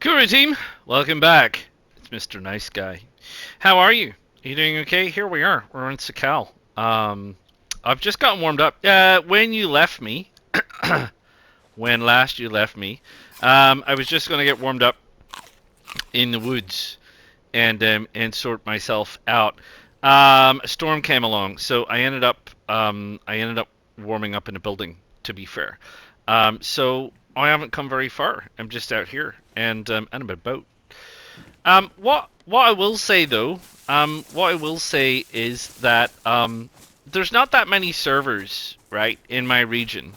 Kuru team, welcome back. It's Mr. Nice Guy. How are you? Are you doing okay? Here we are. We're in Sakhal. I've just gotten warmed up. When you left me, when last you left me, I was just going to get warmed up in the woods and sort myself out. A storm came along, so I ended up warming up in a building. To be fair, so I haven't come very far. I'm just out here and about. What I will say though, what I will say is that there's not that many servers, right, in my region,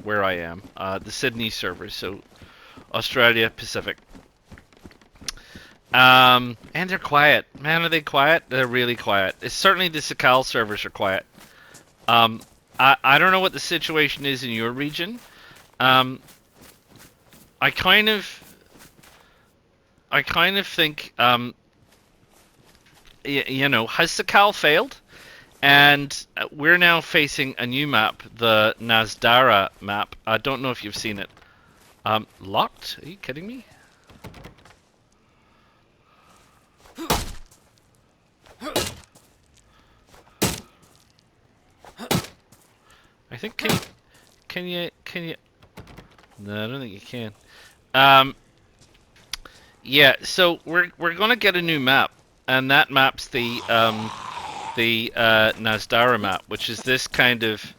where I am, the Sydney servers, so Australia Pacific. And they're quiet. Man, are they quiet? They're really quiet. It's certainly the Sakhal servers are quiet. Um, I don't know what the situation is in your region. Um, I kind of think, you know, has Sakhal failed? And we're now facing a new map, the NASDARA map. I don't know if you've seen it. Locked? Are you kidding me? I think can you? No, I don't think you can. Yeah. So we're gonna get a new map, and that map's the NASDARA map, which is this kind of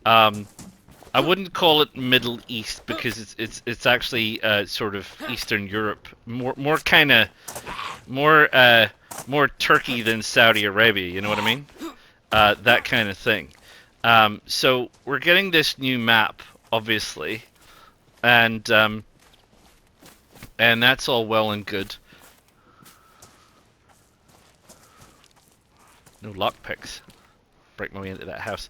I wouldn't call it Middle East because it's actually sort of Eastern Europe, more kind of more Turkey than Saudi Arabia. You know what I mean? That kind of thing. So we're getting this new map, obviously, and that's all well and good. No lockpicks. Break my way into that house.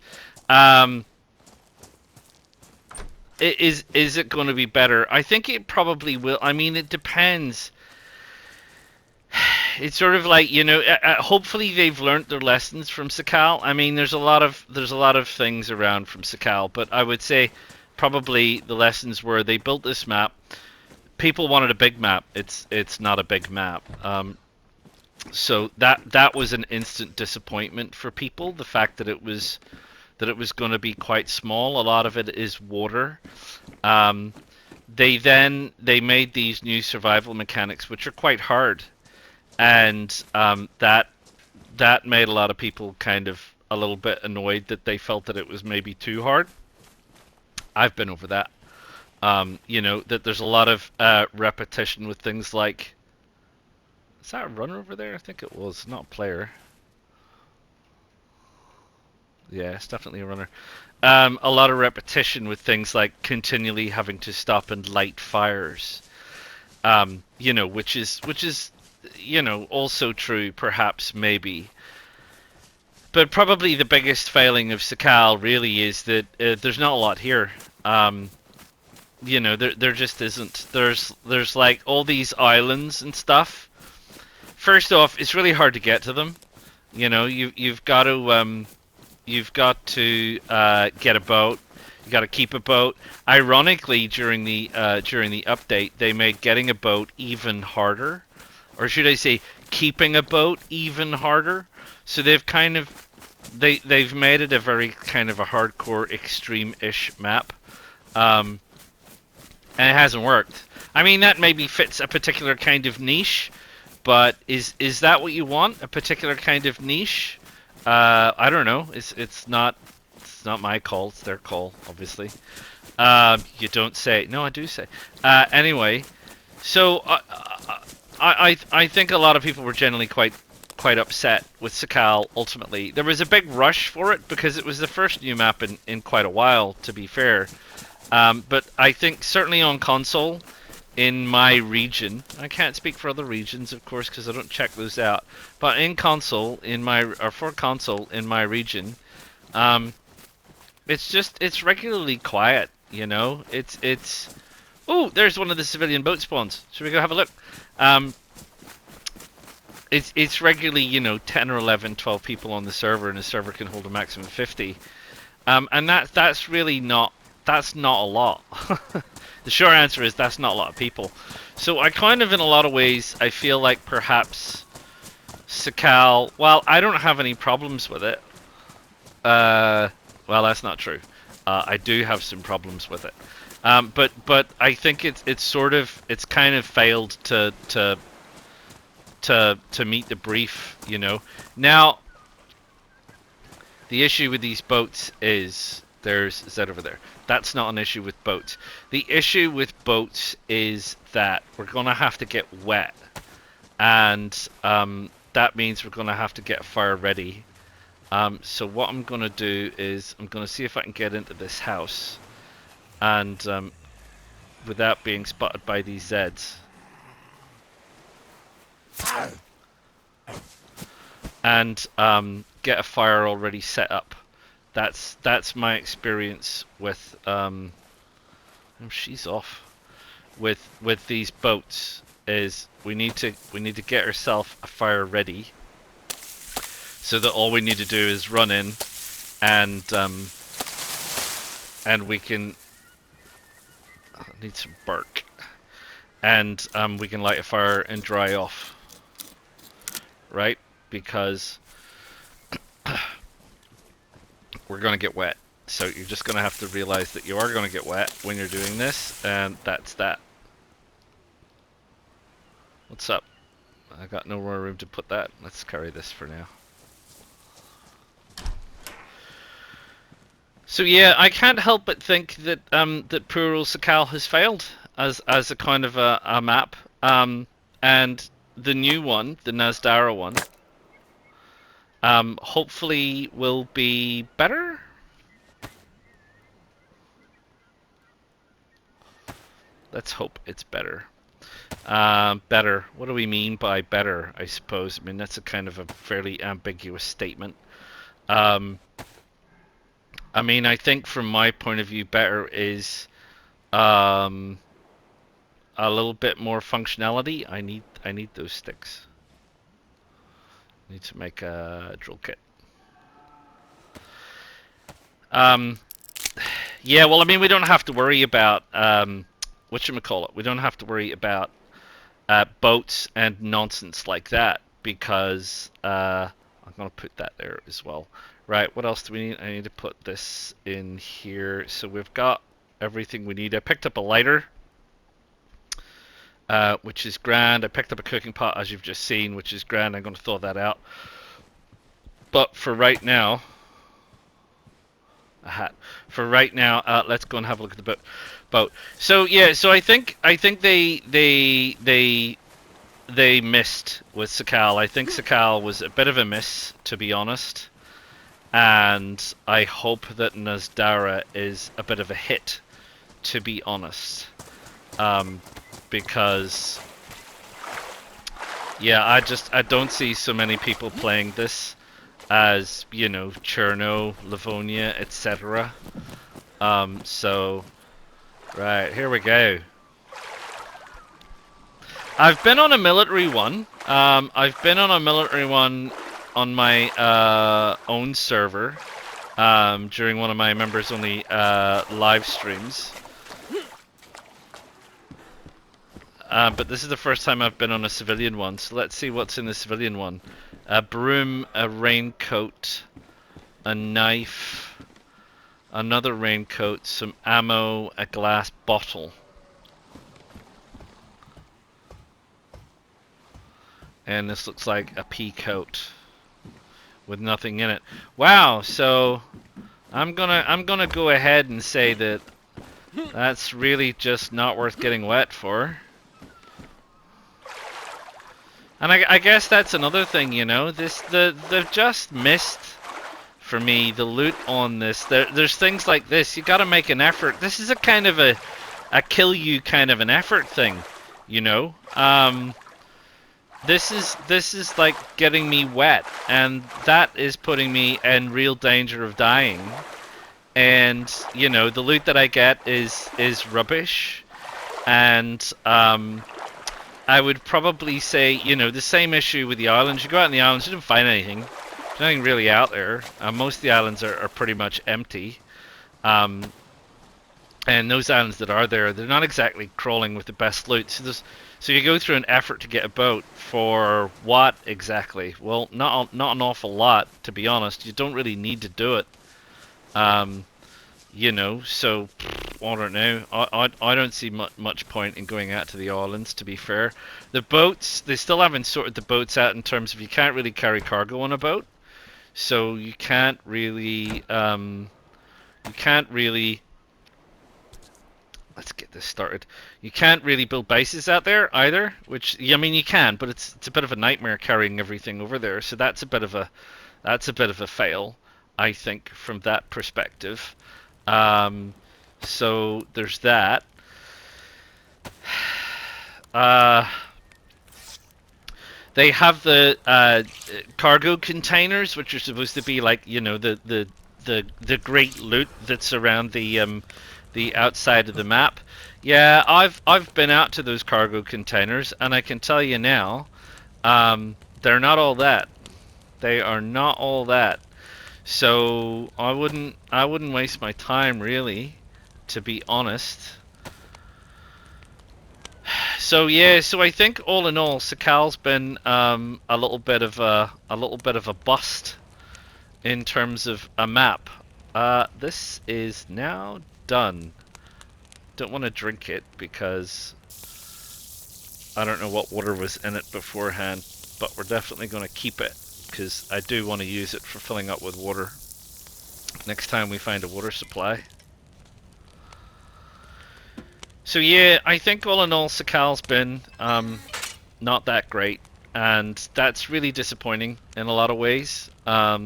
Is it going to be better? I think it probably will. I mean, it depends. It's sort of like, you know, hopefully they've learned their lessons from Sakhal. I mean, there's a lot of things around from Sakhal, but I would say probably the lessons were they built this map. People wanted a big map. It's not a big map. So that was an instant disappointment for people. The fact that it was going to be quite small. A lot of it is water. They made these new survival mechanics, which are quite hard, and that made a lot of people kind of a little bit annoyed that they felt that it was maybe too hard. I've been over that. You know, that there's a lot of repetition with things like. Is that a runner over there? I think it was, not a player. Yeah, it's definitely a runner. A lot of repetition with things like continually having to stop and light fires. You know, which is you know, also true, perhaps, maybe. But probably the biggest failing of Sakhal really is that there's not a lot here. You know, there just isn't. There's like all these islands and stuff. First off, it's really hard to get to them. You know, you've got to get a boat. You got to keep a boat. Ironically, during the update, they made getting a boat even harder, or should I say, keeping a boat even harder. So they've kind of they've made it a very kind of a hardcore, extreme-ish map, and it hasn't worked. I mean, that maybe fits a particular kind of niche. But is that what you want? A particular kind of niche? I don't know. It's not my call. It's their call, obviously. You don't say. No, I do say. Anyway, so I think a lot of people were generally quite upset with Sakhal. Ultimately, there was a big rush for it because it was the first new map in quite a while. To be fair, but I think certainly on console. In my region, I can't speak for other regions, of course, because I don't check those out. But in console, for console in my region, it's regularly quiet. You know, it's. Oh, there's one of the civilian boat spawns. Should we go have a look? It's regularly, you know, 10 or 11, 12 people on the server, and the server can hold a maximum of 50. And that's really not that's not a lot. The short answer is that's not a lot of people. So I kind of, in a lot of ways, I feel like perhaps Sakhal, well, I don't have any problems with it. Well, that's not true. I do have some problems with it. But I think it's kind of failed to meet the brief, you know. Now, the issue with these boats is there's Z over there. That's not an issue with boats. The issue with boats is that we're gonna have to get wet, and that means we're gonna have to get a fire ready. So what I'm gonna do is I'm gonna see if I can get into this house, and without being spotted by these Zeds. And get a fire already set up. That's my experience with oh, she's off. With these boats is we need to get ourselves a fire ready, so that all we need to do is run in and we can I need some bark, and we can light a fire and dry off, right? Because we're going to get wet. So you're just going to have to realize that you are going to get wet when you're doing this, and that's that. What's up? I got no more room to put that. Let's carry this for now. So yeah, I can't help but think that that poor old Sakhal has failed as a kind of a map. And the new one, the NASDARA one, hopefully will be better. Let's hope it's better. Better. What do we mean by better, I suppose? I mean, that's a kind of a fairly ambiguous statement. I mean, I think from my point of view, better is a little bit more functionality. I need those sticks. I need to make a drill kit. Yeah, well, I mean, we don't have to worry about whatchamacallit. We don't have to worry about boats and nonsense like that, because I'm gonna put that there as well. Right, what else do we need? I need to put this in here. So we've got everything we need. I picked up a lighter, which is grand. I picked up a cooking pot, as you've just seen, which is grand. I'm going to throw that out. But for right now, a hat. For right now, let's go and have a look at the boat. So yeah, so I think they missed with Sakhal. I think Sakhal was a bit of a miss, to be honest. And I hope that NASDARA is a bit of a hit, to be honest. Because yeah, I don't see so many people playing this as, you know, Cherno, Livonia, etc. So right, here we go. I've been on a military one. I've been on a military one on my own server during one of my members only live streams. But this is the first time I've been on a civilian one, so let's see what's in the civilian one. A broom, a raincoat, a knife, another raincoat, some ammo, a glass bottle. And this looks like a pea coat with nothing in it. Wow, so I'm gonna go ahead and say that that's really just not worth getting wet for. And I guess that's another thing, you know. They've just missed, for me, the loot on this. There's things like this. You got to make an effort. This is a kind of a kill you kind of an effort thing, you know. This is like getting me wet, and that is putting me in real danger of dying. And you know, the loot that I get is rubbish, and I would probably say, you know, the same issue with the islands. You go out in the islands, you don't find anything. There's nothing really out there. Most of the islands are pretty much empty. And those islands that are there, they're not exactly crawling with the best loot. So you go through an effort to get a boat for what exactly? Well, not an awful lot, to be honest. You don't really need to do it. Um, so I don't know. I don't see much point in going out to the islands, to be fair. The boats, they still haven't sorted the boats out in terms of you can't really carry cargo on a boat. So you can't really let's get this started. You can't really build bases out there either, which I mean you can, but it's a bit of a nightmare carrying everything over there. So that's a bit of a fail, I think, from that perspective. So there's that. They have the cargo containers, which are supposed to be like the great loot that's around the outside of the map. Yeah, I've been out to those cargo containers, and I can tell you now, they're not all that. They are not all that. So I wouldn't waste my time really, to be honest. So yeah, so I think all in all, Sakhal's been a little bit of a bust in terms of a map. This is now done. Don't want to drink it because I don't know what water was in it beforehand, but we're definitely going to keep it because I do want to use it for filling up with water next time we find a water supply. So yeah, I think all in all, Sakhal's been not that great, and that's really disappointing in a lot of ways. I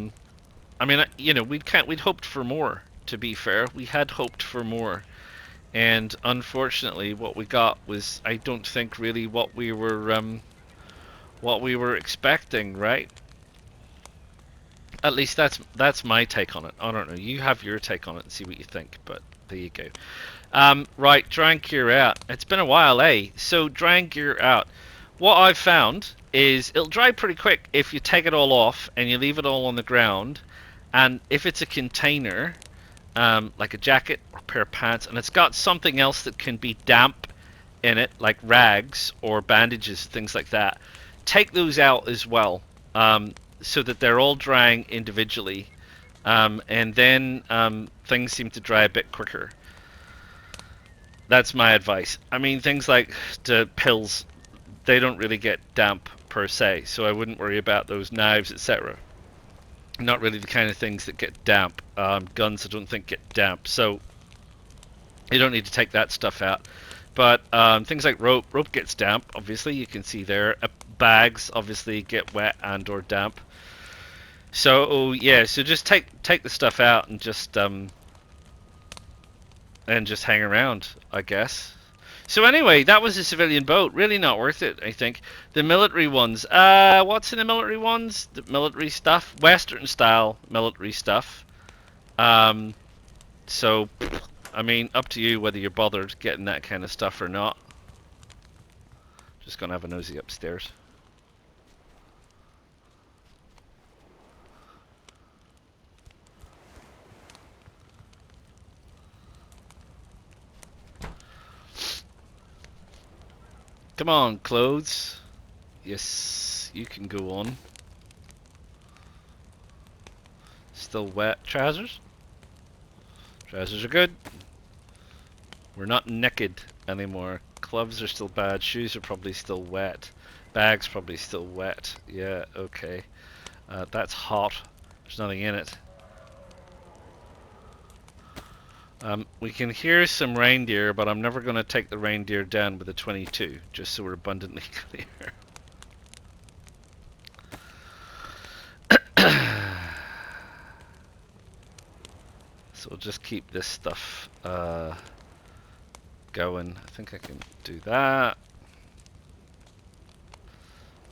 mean, we'd hoped for more. To be fair, we had hoped for more, and unfortunately, what we got was, I don't think, really what we were expecting, right? At least that's my take on it. I don't know. You have your take on it and see what you think. But there you go. Right, dry and cure out. It's been a while, eh? So dry and cure out. What I've found is it'll dry pretty quick if you take it all off and you leave it all on the ground. And if it's a container, like a jacket or a pair of pants, and it's got something else that can be damp in it, like rags or bandages, things like that, take those out as well, so that they're all drying individually, and then things seem to dry a bit quicker. That's my advice. I mean, things like the pills, they don't really get damp per se, so I wouldn't worry about those knives, etc. Not really the kind of things that get damp. Guns I don't think get damp, so you don't need to take that stuff out. But things like rope gets damp, obviously, you can see there. Bags obviously get wet and or damp. So yeah, so just take the stuff out and just hang around, I guess. So anyway, that was a civilian boat. Really not worth it, I think. The military ones. What's in the military ones? The military stuff? Western style military stuff. So, I mean, up to you whether you're bothered getting that kind of stuff or not. Just gonna have a nosy upstairs. Come on, clothes. Yes, you can go on. Still wet. Trousers? Trousers are good. We're not naked anymore. Gloves are still bad. Shoes are probably still wet. Bags probably still wet. Yeah, okay. That's hot. There's nothing in it. We can hear some reindeer, but I'm never going to take the reindeer down with a 22, just so we're abundantly clear. So we'll just keep this stuff going. I think I can do that.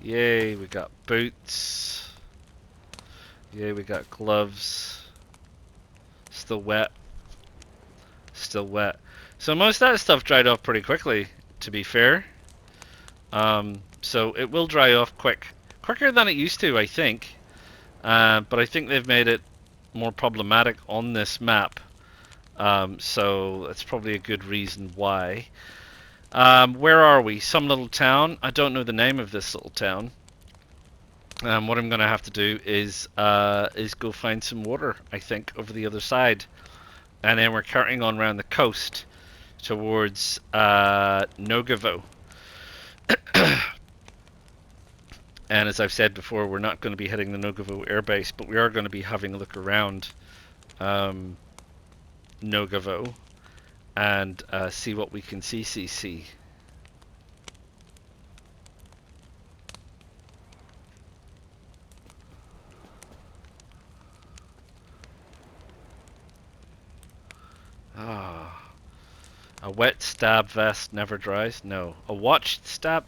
Yay, we got boots. Yay, we got gloves. Still wet. Still wet. So most of that stuff dried off pretty quickly, to be fair. So it will dry off quicker than it used to, I think. But I think they've made it more problematic on this map. So that's probably a good reason why. Where are we? Some little town. I don't know the name of this little town. What I'm going to have to do is go find some water, I think, over the other side. And then we're carrying on around the coast towards Nogovo. And as I've said before, we're not going to be hitting the Nogovo airbase, but we are going to be having a look around Nogovo and see what we can see. Ah, a wet stab vest never dries. No, a watched stab.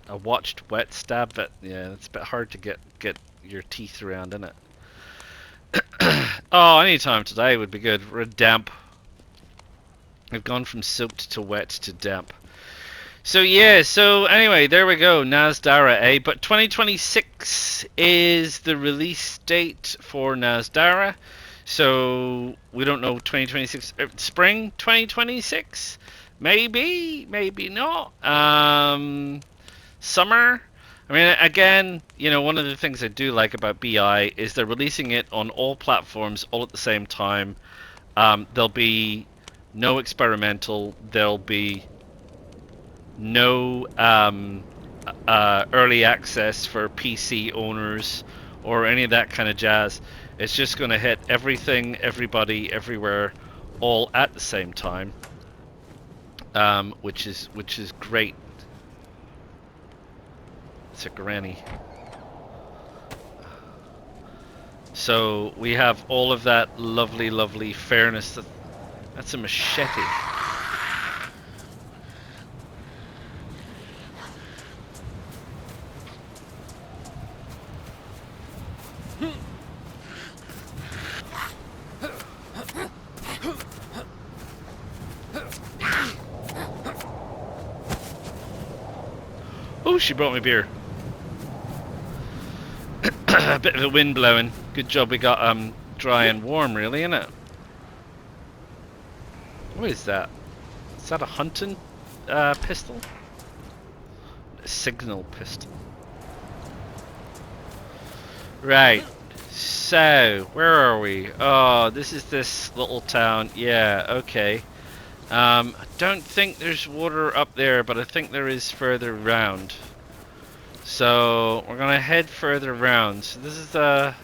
A watched wet stab vest. Yeah, it's a bit hard to get your teeth around, isn't it? Oh, any time today would be good. We're damp. We've gone from soaked to wet to damp. So yeah, so anyway, there we go, NASDARA, eh? But 2026 is the release date for NASDARA. So we don't know 2026, spring 2026, maybe not. Summer. I mean, again, you know, one of the things I do like about BI is they're releasing it on all platforms all at the same time. There'll be no experimental. There'll be no early access for PC owners or any of that kind of jazz. It's just going to hit everything, everybody, everywhere, all at the same time, which is great. It's a granny. So we have all of that lovely fairness. That's a machete. Oh, she brought me beer. A bit of a wind blowing. Good job we got dry and warm, really, isn't it? What is that? Is that a hunting pistol? A signal pistol. Right. So, where are we? Oh, this is this little town. Yeah, okay. I don't think there's water up there, but I think there is further round. So we're gonna head further round. So this is the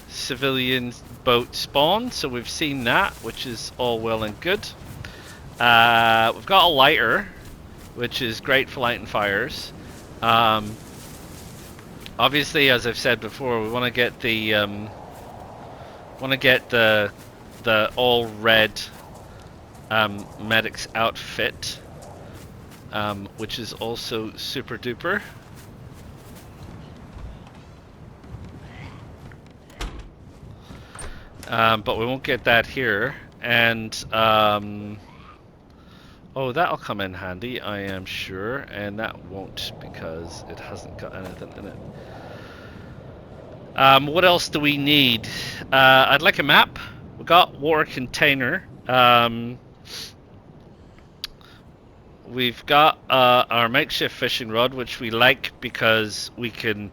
civilian boat spawn. So we've seen that, which is all well and good. We've got a lighter, which is great for lighting fires. Obviously, as I've said before, we want to get the all red medic's outfit, which is also super duper. But we won't get that here, and oh, that'll come in handy, I am sure, and that won't because it hasn't got anything in it. What else do we need? I'd like a map. We got water container. We've got our makeshift fishing rod, which we like because we can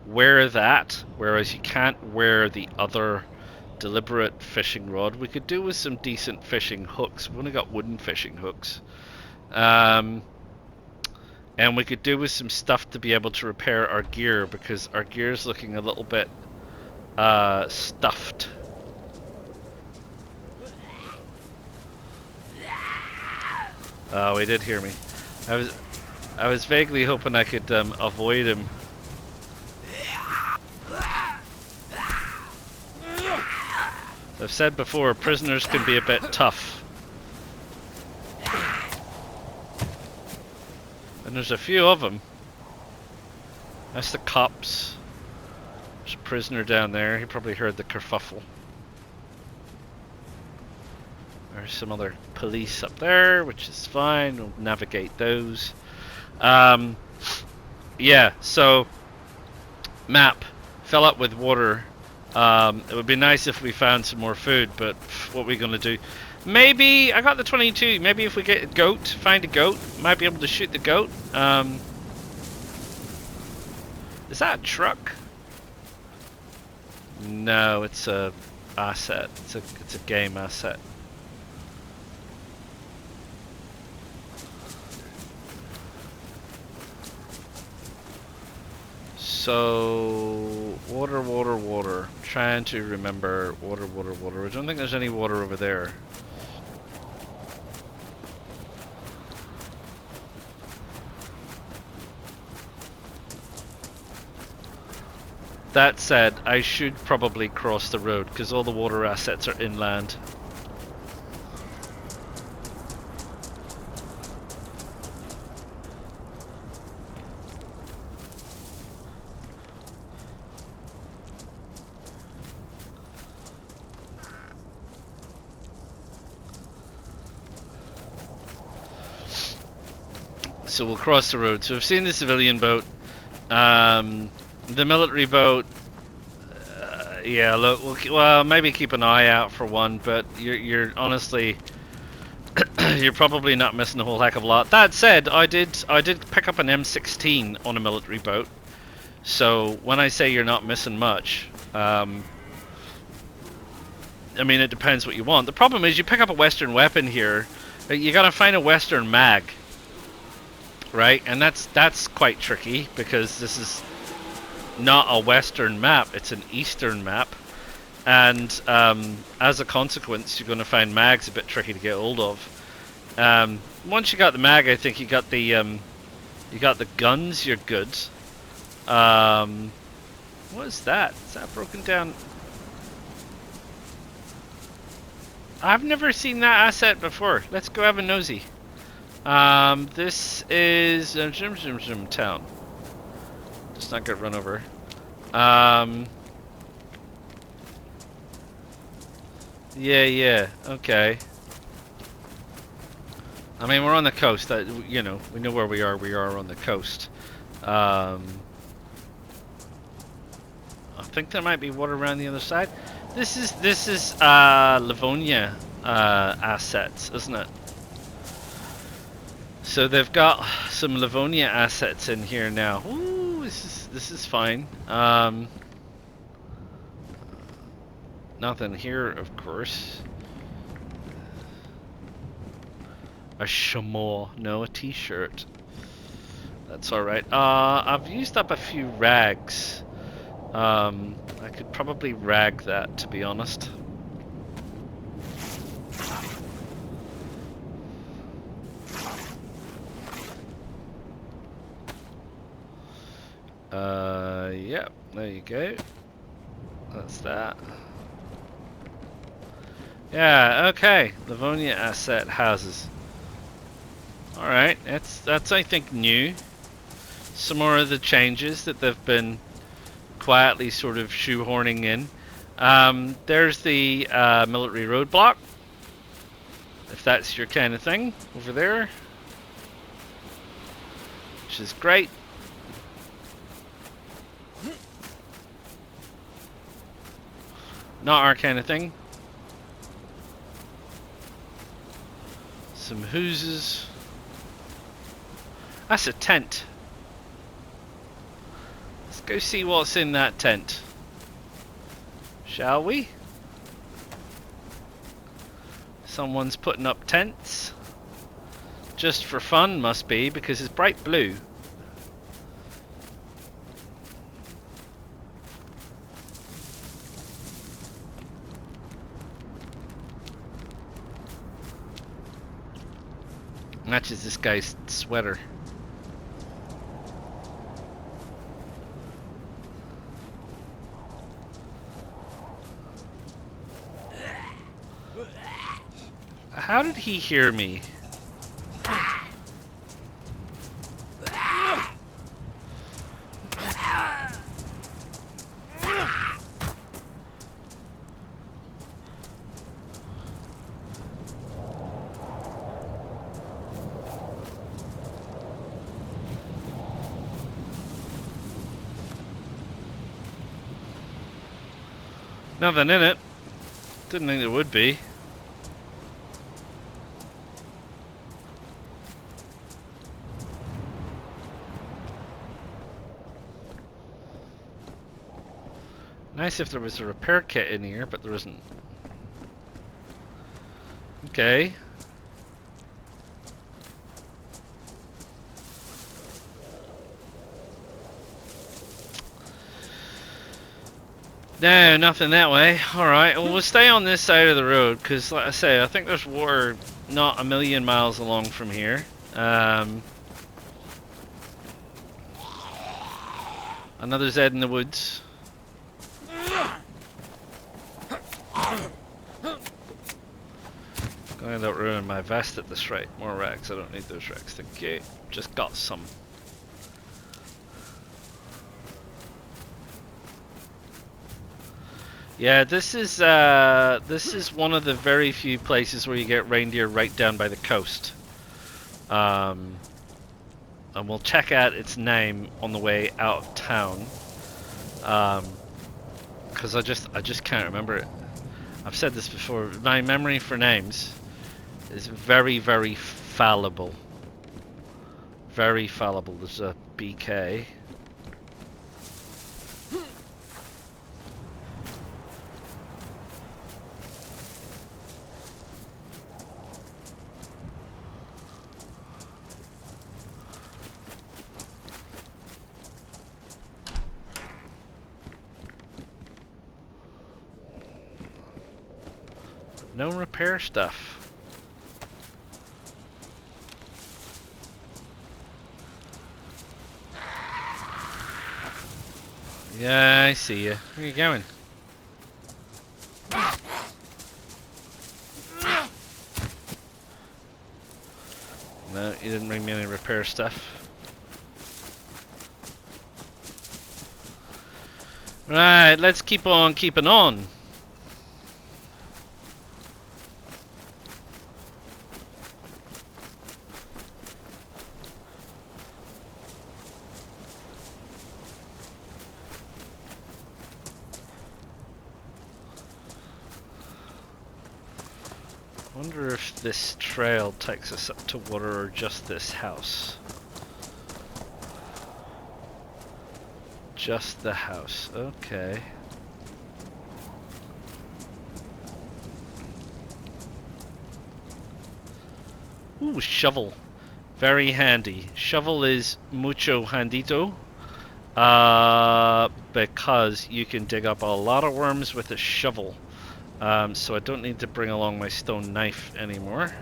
wear that, whereas you can't wear the other deliberate fishing rod. We could do with some decent fishing hooks. We've only got wooden fishing hooks. And we could do with some stuff to be able to repair our gear, because our gear's looking a little bit stuffed. Oh, he did hear me. I was vaguely hoping I could avoid him. I've said before, prisoners can be a bit tough. And there's a few of them. That's the cops. There's a prisoner down there. He probably heard the kerfuffle. There's some other police up there, which is fine. We'll navigate those. Yeah, so map. Fill up with water. It would be nice if we found some more food, but what are we gonna do? Maybe I got the 22. Maybe if we get a goat, find a goat, might be able to shoot the goat. Is that a truck? No, it's a asset. It's a game asset. So water, water, water. Trying to remember water, water, water. I don't think there's any water over there. That said, I should probably cross the road because all the water assets are inland. So we'll cross the road. So we've seen the civilian boat. The military boat, yeah. Look, well, maybe keep an eye out for one, but you're honestly, you're probably not missing a whole heck of a lot. That said, I did pick up an M16 on a military boat, so when I say you're not missing much, I mean it depends what you want. The problem is you pick up a Western weapon here, you gotta find a Western mag, right? And that's quite tricky because this is not a Western map, it's an Eastern map, and as a consequence you're going to find mags a bit tricky to get hold of. Once you got the mag, I think you got the guns, you're good. What is that? Is that broken down? I've never seen that asset before. Let's go have a nosy. This is town. Just not get run over. Yeah, okay. I mean, we're on the coast. You know, we know where we are. We are on the coast. I think there might be water around the other side. This is Livonia assets, isn't it? So they've got some Livonia assets in here now. Ooh, this is fine. Nothing here, of course. A chameau, no, a t-shirt. That's all right. I've used up a few rags. I could probably rag that, to be honest. Yep, there you go. That's that. Yeah, okay. Livonia asset houses. Alright, that's I think new. Some more of the changes that they've been quietly sort of shoehorning in. There's the military roadblock, if that's your kind of thing, over there, which is great. Not our kind of thing. Some hooses. That's a tent. Let's go see what's in that tent. Shall we? Someone's putting up tents. Just for fun, must be, because it's bright blue. Matches this guy's sweater. How did he hear me? Nothing in it. Didn't think there would be. Nice if there was a repair kit in here, but there isn't. Okay. No, nothing that way. Alright, well we'll stay on this side of the road, because like I say, I think there's water not a million miles along from here. Another Zed in the woods. Going to ruin my vest at this rate. More rags, I don't need those rags. Thank you. Just got some. Yeah, this is one of the very few places where you get reindeer right down by the coast. And we'll check out its name on the way out of town. Because I just can't remember it. I've said this before. My memory for names is very, very fallible. Very fallible. There's a BK. No repair stuff. Yeah, I see you. Where are you going? No, you didn't bring me any repair stuff. Right, let's keep on keeping on. I wonder if this trail takes us up to water or just this house. Just the house, okay. Ooh, shovel. Very handy. Shovel is mucho handito. Because you can dig up a lot of worms with a shovel. So I don't need to bring along my stone knife anymore.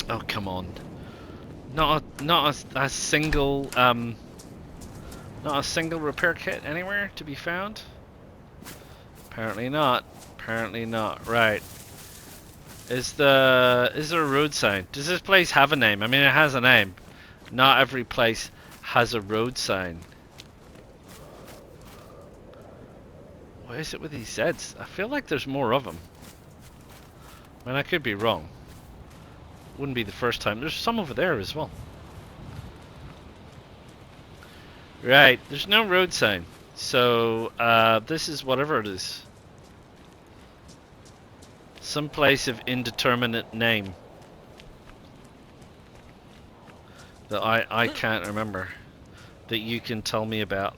Oh, come on. Not a single not a single repair kit anywhere to be found? Apparently not. Apparently not. Right. Is there a road sign? Does this place have a name? I mean, it has a name. Not every place has a road sign. What is it with these Zeds? I feel like there's more of them. I mean, I could be wrong. Wouldn't be the first time. There's some over there as well. Right, there's no road sign. So, this is whatever it is. Some place of indeterminate name. That I can't remember. That you can tell me about.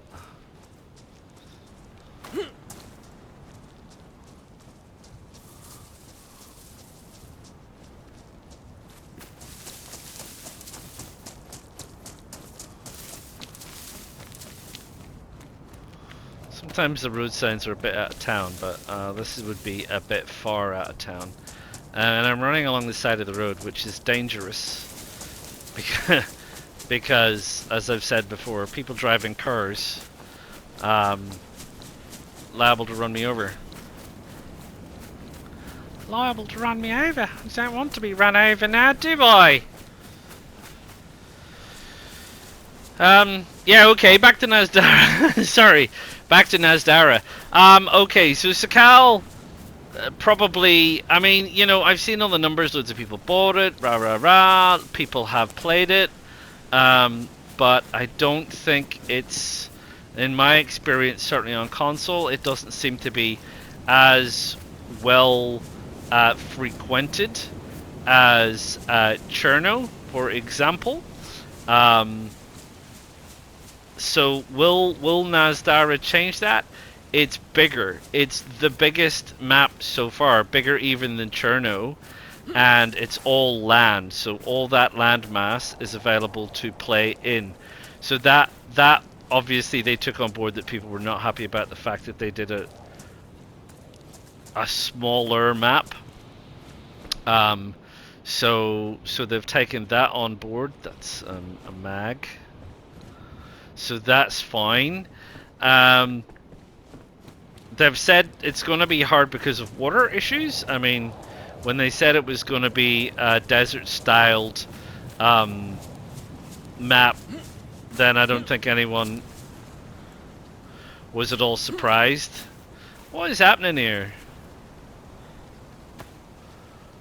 Sometimes the road signs are a bit out of town, but this would be a bit far out of town. And I'm running along the side of the road, which is dangerous. Because as I've said before, people driving cars liable to run me over. Liable to run me over? I don't want to be run over now, do I? Yeah, okay, back to NASDARA. Sorry, back to NASDARA. Okay, so Sakhal Probably, I mean, you know, I've seen all the numbers, loads of people bought it, rah rah rah, people have played it, but I don't think it's, in my experience, certainly on console, it doesn't seem to be as well frequented as Cherno, for example. Um, so will NASDARA change that? It's bigger. It's the biggest map so far, bigger even than Cherno, and it's all land. So all that land mass is available to play in. So that obviously they took on board that people were not happy about the fact that they did a smaller map. So they've taken that on board. That's a mag. So that's fine. They've said it's going to be hard because of water issues. I mean, when they said it was going to be a desert-styled map, then I don't think anyone was at all surprised. What is happening here?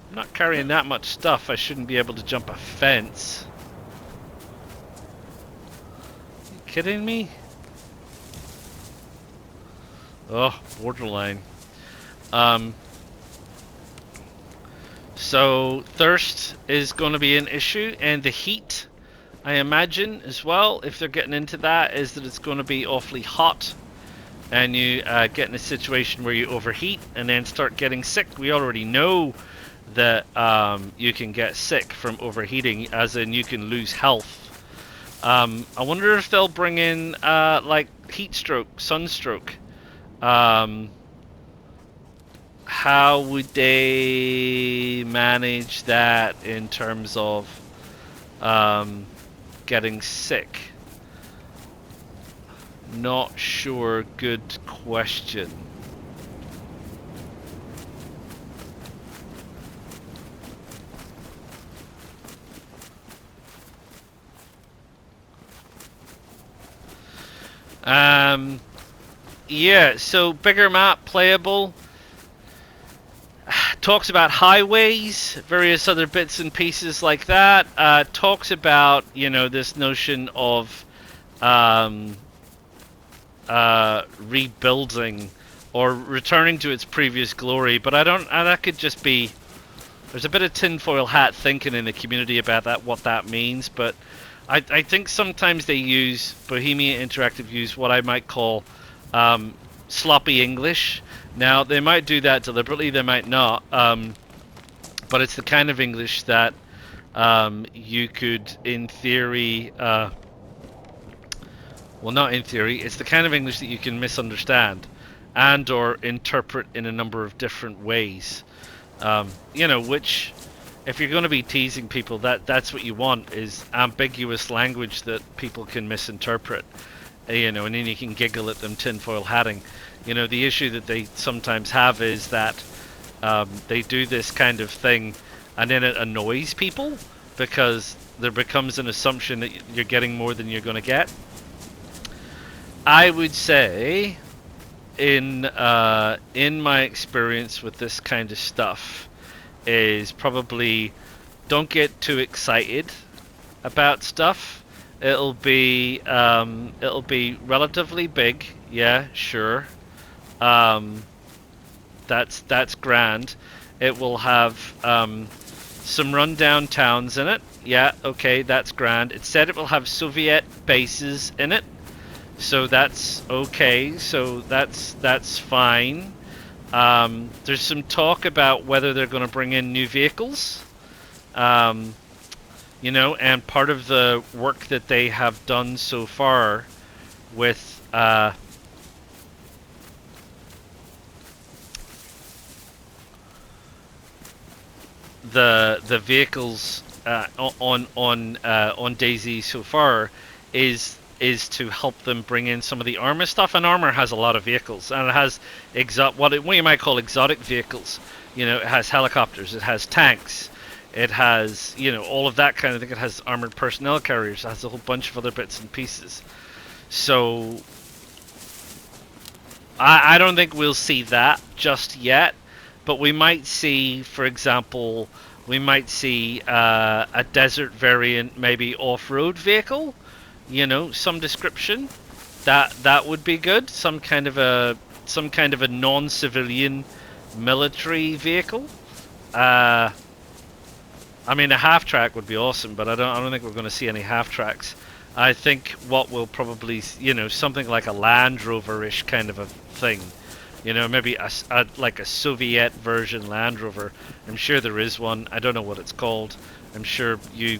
I'm not carrying that much stuff. I shouldn't be able to jump a fence. Are you kidding me? Oh, borderline. So thirst is going to be an issue, and the heat, I imagine, as well, if they're getting into that, is that it's going to be awfully hot, and you get in a situation where you overheat and then start getting sick. We already know that you can get sick from overheating, as in you can lose health. I wonder if they'll bring in like heat stroke, sunstroke. How would they manage that in terms of getting sick? Not sure. Good question. Yeah, so bigger map, playable. Talks about highways, various other bits and pieces like that. Talks about, you know, this notion of rebuilding or returning to its previous glory. But I don't. That could just be. There's a bit of tinfoil hat thinking in the community about that, what that means. But I think sometimes they use Bohemia Interactive use what I might call sloppy English. Now they might do that deliberately, they might not, but it's the kind of English that you could, in theory, well, not in theory, it's the kind of English that you can misunderstand and or interpret in a number of different ways. You know, which, if you're going to be teasing people, that's what you want, is ambiguous language that people can misinterpret. You know, and then you can giggle at them tinfoil hatting. You know, the issue that they sometimes have is that they do this kind of thing and then it annoys people because there becomes an assumption that you're getting more than you're going to get. I would say, in my experience with this kind of stuff, is probably don't get too excited about stuff. It'll be relatively big, yeah, sure. That's grand. It will have some rundown towns in it. Yeah, okay, that's grand. It said it will have Soviet bases in it, so that's okay. So that's fine. There's some talk about whether they're going to bring in new vehicles. You know, and part of the work that they have done so far with the vehicles on DayZ so far is to help them bring in some of the armor stuff. And armor has a lot of vehicles, and it has what you might call exotic vehicles. You know, it has helicopters, it has tanks. It has, you know, all of that kind of thing. It has armored personnel carriers. It has a whole bunch of other bits and pieces. So, I don't think we'll see that just yet. but we might see, for example, we might see a desert variant, maybe off-road vehicle. You know, some description. That would be good. Some kind of a non-civilian military vehicle. I mean, a half track would be awesome, but I don't think we're going to see any half tracks. I think what we'll probably, you know, something like a Land Rover-ish kind of a thing. You know, maybe like a Soviet version Land Rover. I'm sure there is one. I don't know what it's called. I'm sure you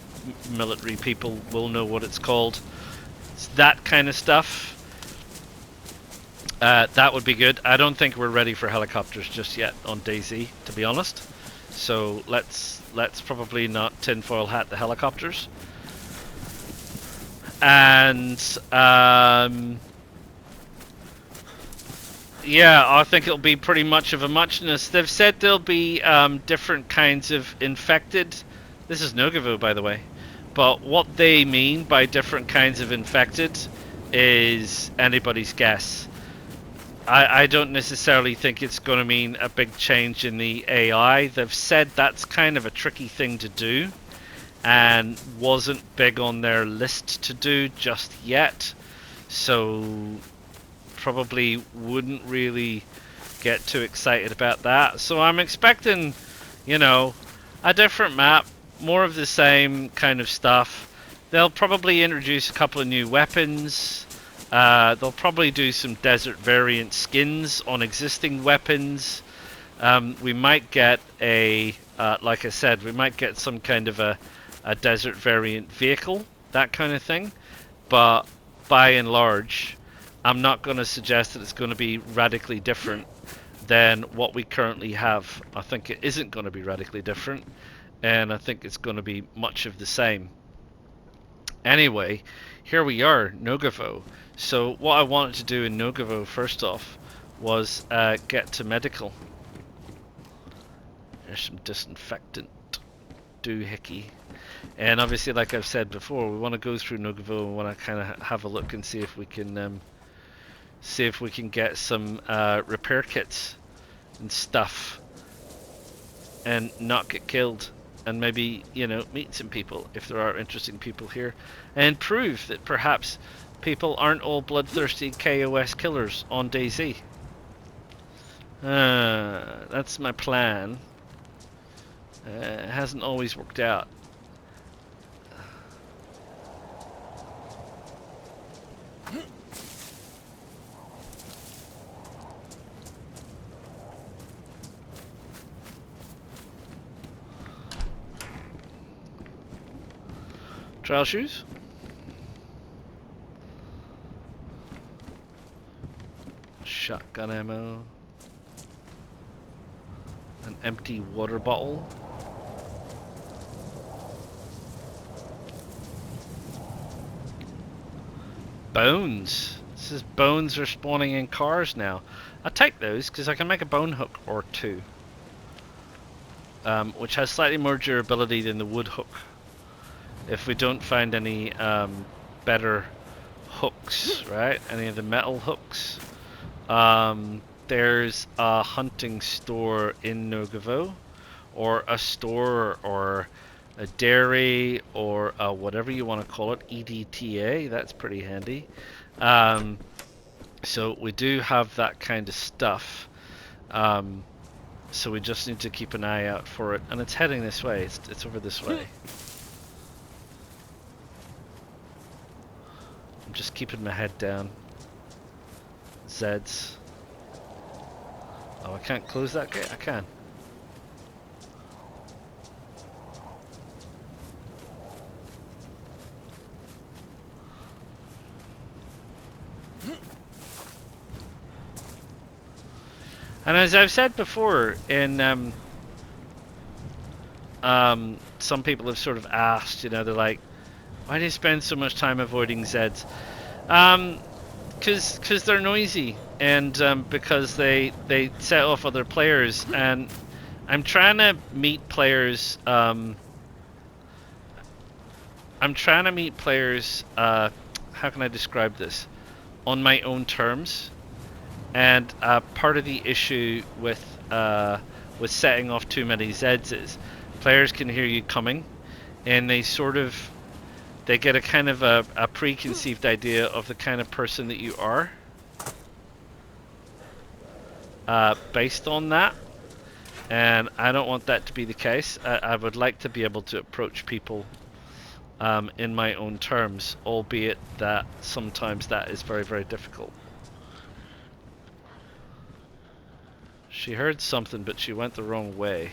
military people will know what it's called. It's that kind of stuff. That would be good. I don't think we're ready for helicopters just yet on DayZ, to be honest. So let's probably not tinfoil hat the helicopters. And yeah, I think it'll be pretty much of a muchness. They've said there'll be different kinds of infected. This is Nogovo, by the way. But what they mean by different kinds of infected is anybody's guess. I don't necessarily think it's going to mean a big change in the AI. They've said that's kind of a tricky thing to do and wasn't big on their list to do just yet. So probably wouldn't really get too excited about that. So I'm expecting, you know, a different map, more of the same kind of stuff. They'll probably introduce a couple of new weapons. They'll probably do some desert variant skins on existing weapons. We might get a, like I said, we might get some kind of a desert variant vehicle, that kind of thing. But by and large, I'm not going to suggest that it's going to be radically different than what we currently have. I think it isn't going to be radically different, and I think it's going to be much of the same. Anyway, here we are, Nogovo. So what I wanted to do in Nogovo first off was get to medical. There's some disinfectant doohickey. And obviously, like I've said before, we want to go through Nogovo and want to kind of have a look and see if we can get some repair kits and stuff and not get killed. And maybe, you know, meet some people if there are interesting people here, and prove that perhaps people aren't all bloodthirsty KOS killers on DayZ. That's my plan. It hasn't always worked out. Trail shoes. Shotgun ammo. An empty water bottle. Bones. This is bones are spawning in cars now. I'll take those because I can make a bone hook or two. Which has slightly more durability than the wood hook. If we don't find any better hooks, right? Any of the metal hooks. There's a hunting store in Nogovo, or a store, or a dairy, or whatever you want to call it, EDTA. That's pretty handy. So we do have that kind of stuff. So we just need to keep an eye out for it, and it's heading this way. It's over this way. I'm just keeping my head down. Zeds. Oh, I can't close that gate? I can. And as I've said before, in some people have sort of asked, you know, they're like, why do you spend so much time avoiding Zeds? Because they're noisy, and because they set off other players, and I'm trying to meet players. How can I describe this? On my own terms. And part of the issue with with setting off too many Zs is players can hear you coming, and they get a kind of a preconceived idea of the kind of person that you are based on that. And I don't want that to be the case. I would like to be able to approach people in my own terms, albeit that sometimes that is very, very difficult. She heard something, but she went the wrong way.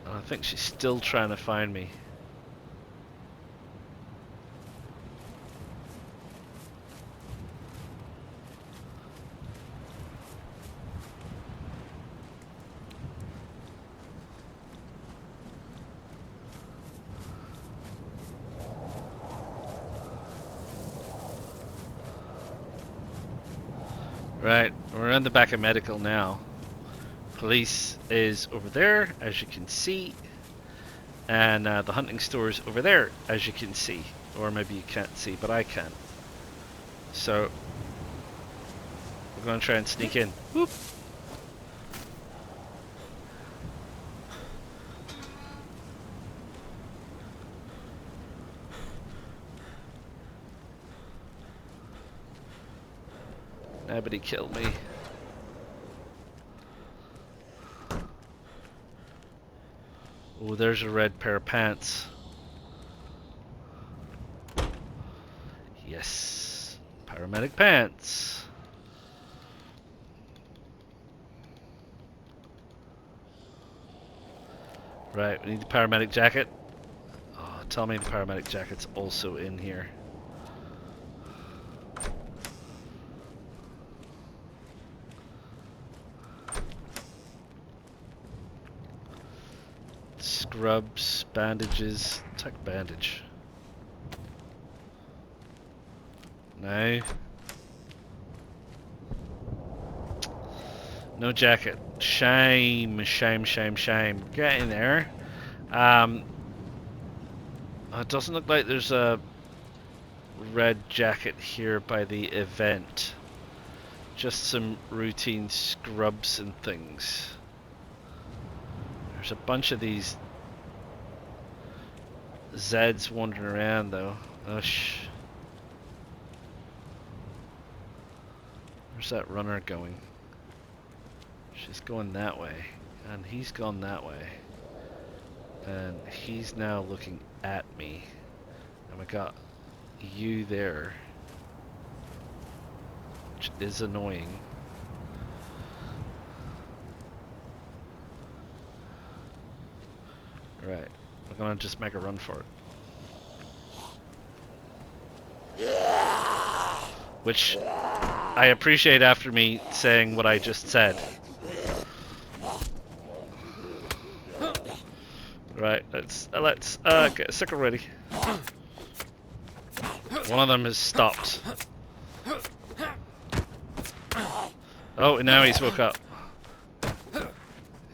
I think she's still trying to find me. Right, we're in the back of medical now. Police is over there, as you can see. And the hunting store is over there, as you can see. Or maybe you can't see, but I can. So, we're going to try and sneak in. Whoop! Nobody killed me. Oh, there's a red pair of pants. Yes. Paramedic pants. Right, we need the paramedic jacket. Oh, tell me the paramedic jacket's also in here. Scrubs, bandages, take bandage. No. No jacket. Shame, shame, shame, shame. Get in there. It doesn't look like there's a red jacket here by the event. Just some routine scrubs and things. There's a bunch of these Zeds wandering around though. Where's that runner going? She's going that way. And he's gone that way. And he's now looking at me. And we got you there. Which is annoying. Right. We're gonna just make a run for it. Which I appreciate after me saying what I just said. Right, let's get a sickle ready. One of them has stopped. Oh, and now he's woke up.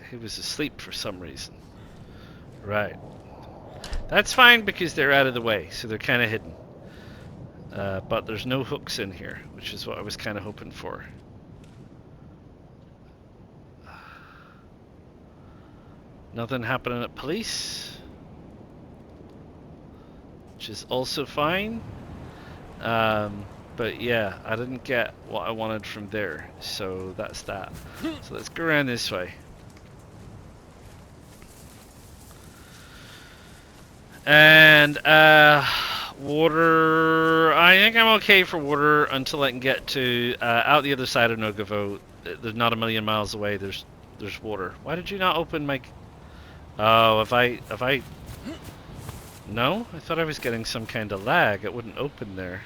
He was asleep for some reason. Right. That's fine because they're out of the way, so they're kind of hidden. But there's no hooks in here, which is what I was kind of hoping for. Nothing happening at police, which is also fine. But yeah, I didn't get what I wanted from there, so that's that. So let's go around this way. And water, I think I'm okay for water until I can get to out the other side of Nogovo. There's not a million miles away. There's water. Why did you not open my? Oh, if I. No, I thought I was getting some kind of lag. It wouldn't open there.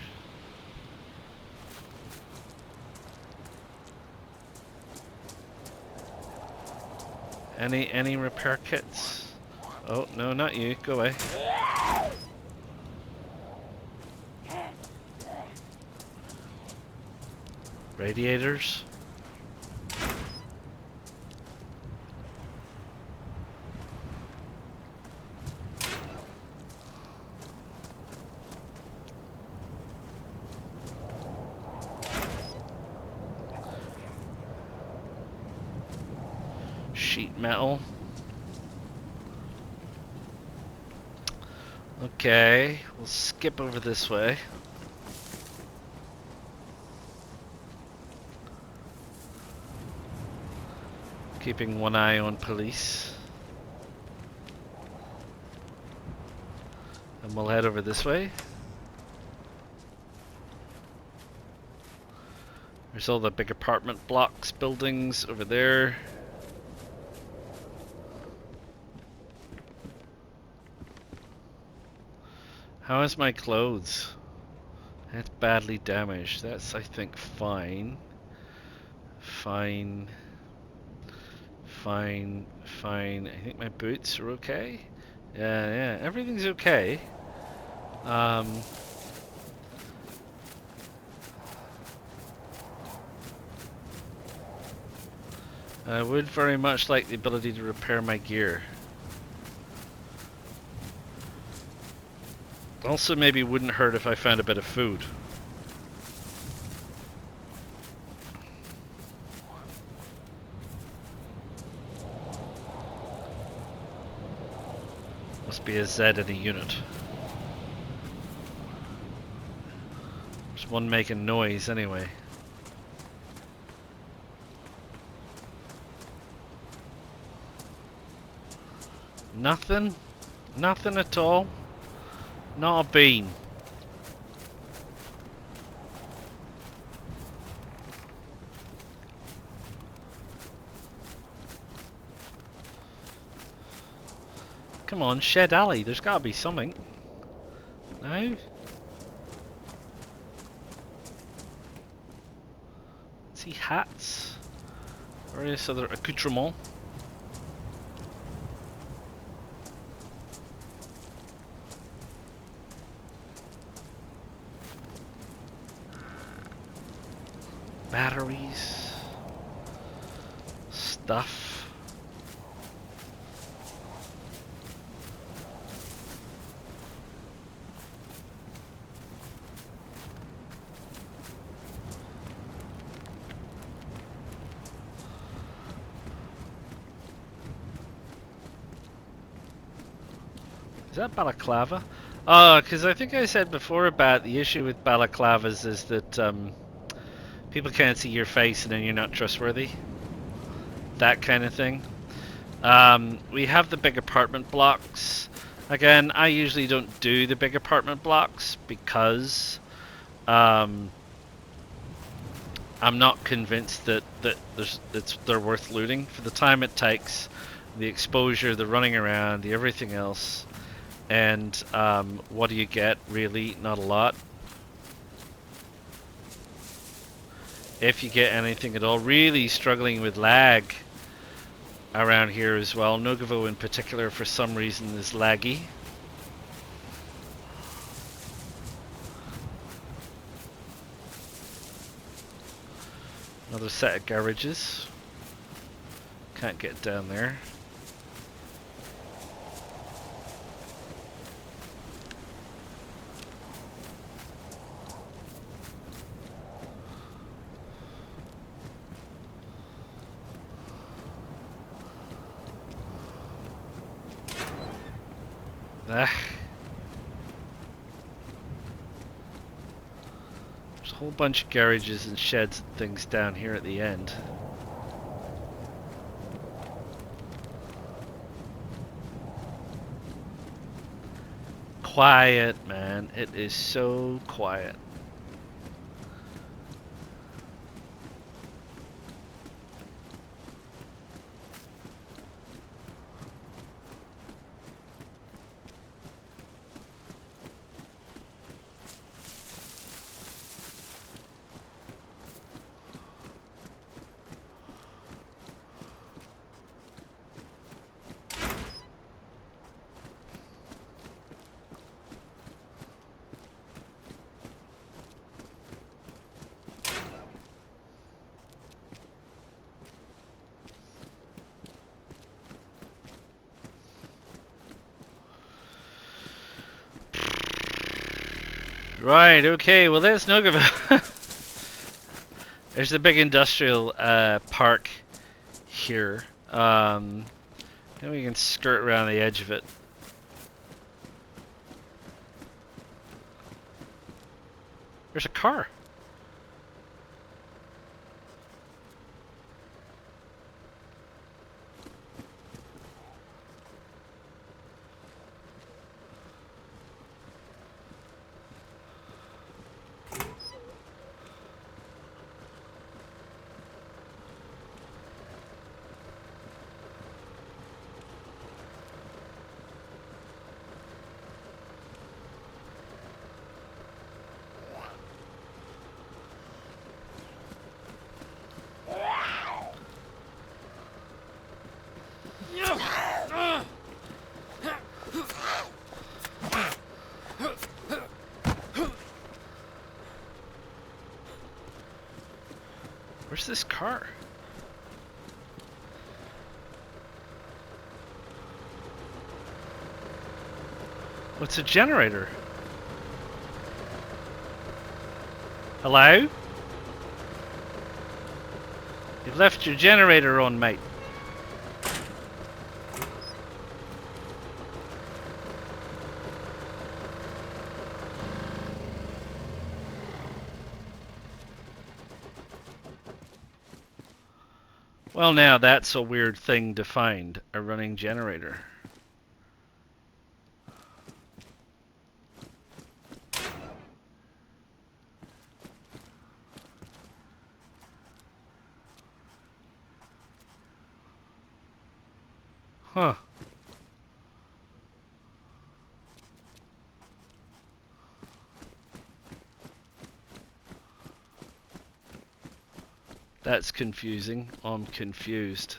Any repair kits? Oh no, not you. Go away. Radiators. sheet metal. Okay, we'll skip over this way. Keeping one eye on police. And we'll head over this way. There's all the big apartment blocks, buildings over there. How is my clothes? It's badly damaged. That's, I think, fine. Fine. Fine. Fine. I think my boots are okay. Yeah, everything's okay. I would very much like the ability to repair my gear. Also, maybe wouldn't hurt if I found a bit of food. Must be a Z in a unit. There's one making noise anyway. Nothing? Nothing at all? Not a bean. Come on, Shed Alley, there's gotta be something. No? See hats? Various other accoutrements. Batteries, stuff. Is that balaclava? Oh, because I think I said before about the issue with balaclavas is that people can't see your face and then you're not trustworthy. That kind of thing. We have the big apartment blocks. Again, I usually don't do the big apartment blocks because I'm not convinced that they're worth looting for the time it takes, the exposure, the running around, the everything else. And what do you get? Really, not a lot. If you get anything at all. Really struggling with lag around here as well. Nogovo in particular for some reason is laggy. Another set of garages. Can't get down there. There's a whole bunch of garages and sheds and things down here at the end. Quiet, man. It is so quiet. Right, okay, well there's Nogovo. There's the big industrial park here. Then we can skirt around the edge of it. There's a car. Where's this car? What's a generator? Hello? You've left your generator on, mate. Well, now that's a weird thing to find, a running generator. Huh. That's confusing. I'm confused.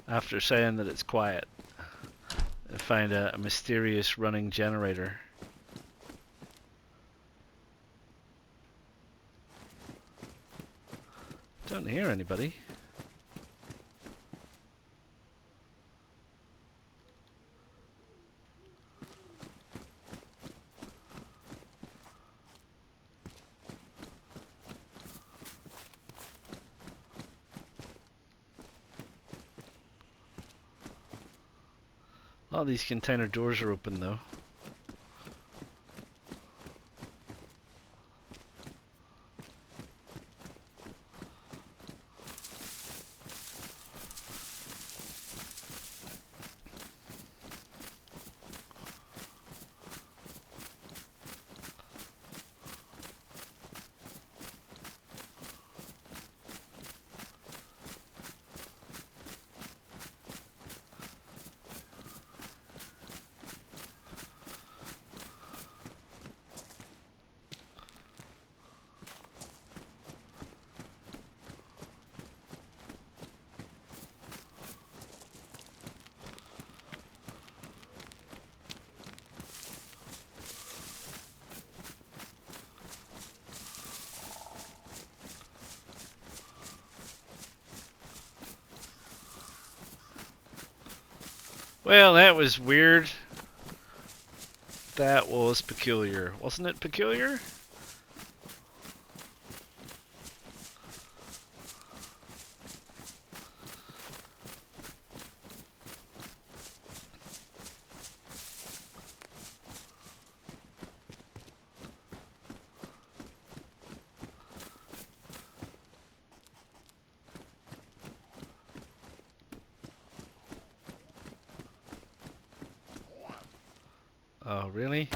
After saying that it's quiet, I find a mysterious running generator. Don't hear anybody. A lot of these container doors are open though. Well, that was weird. That was peculiar. Wasn't it peculiar? Oh, really?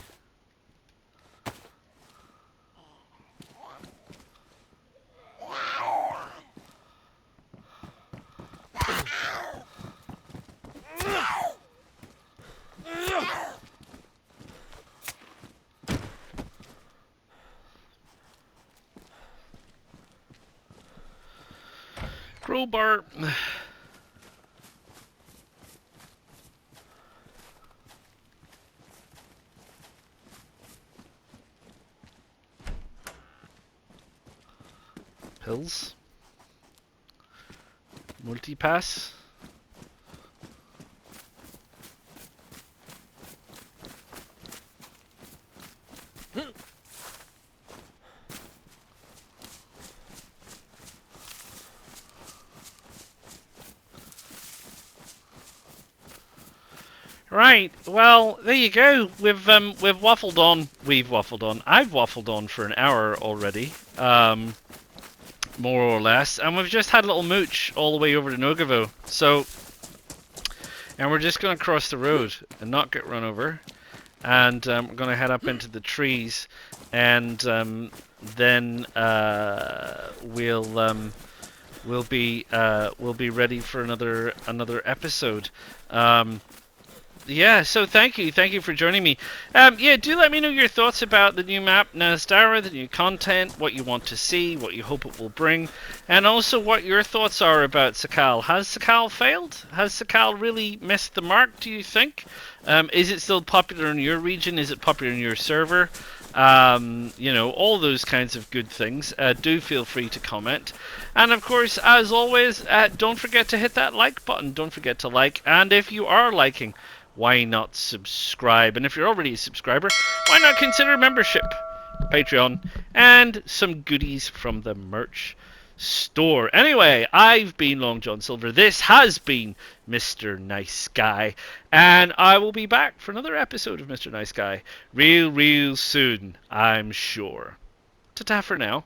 Crowbar. Pills. Multipass. Right. Well, there you go. We've waffled on. We've waffled on. I've waffled on for an hour already. More or less, and we've just had a little mooch all the way over to Nogovo. So, and we're just going to cross the road and not get run over, and we're going to head up into the trees, and then we'll be ready for another episode. Yeah, so thank you for joining me. Yeah, do let me know your thoughts about the new map, NASDARA, the new content, what you want to see, what you hope it will bring, and also what your thoughts are about Sakhal. Has Sakhal failed? Has Sakhal really missed the mark, do you think? Is it still popular in your region? Is it popular in your server? You know, all those kinds of good things. Do feel free to comment. And of course, as always, don't forget to hit that like button. Don't forget to like. And if you are liking, why not subscribe? And if you're already a subscriber, why not consider membership, Patreon, and some goodies from the merch store. Anyway, I've been Long John Silver. This has been Mr. Nice Guy, and I will be back for another episode of Mr. Nice Guy real soon, I'm sure. Ta-ta for now.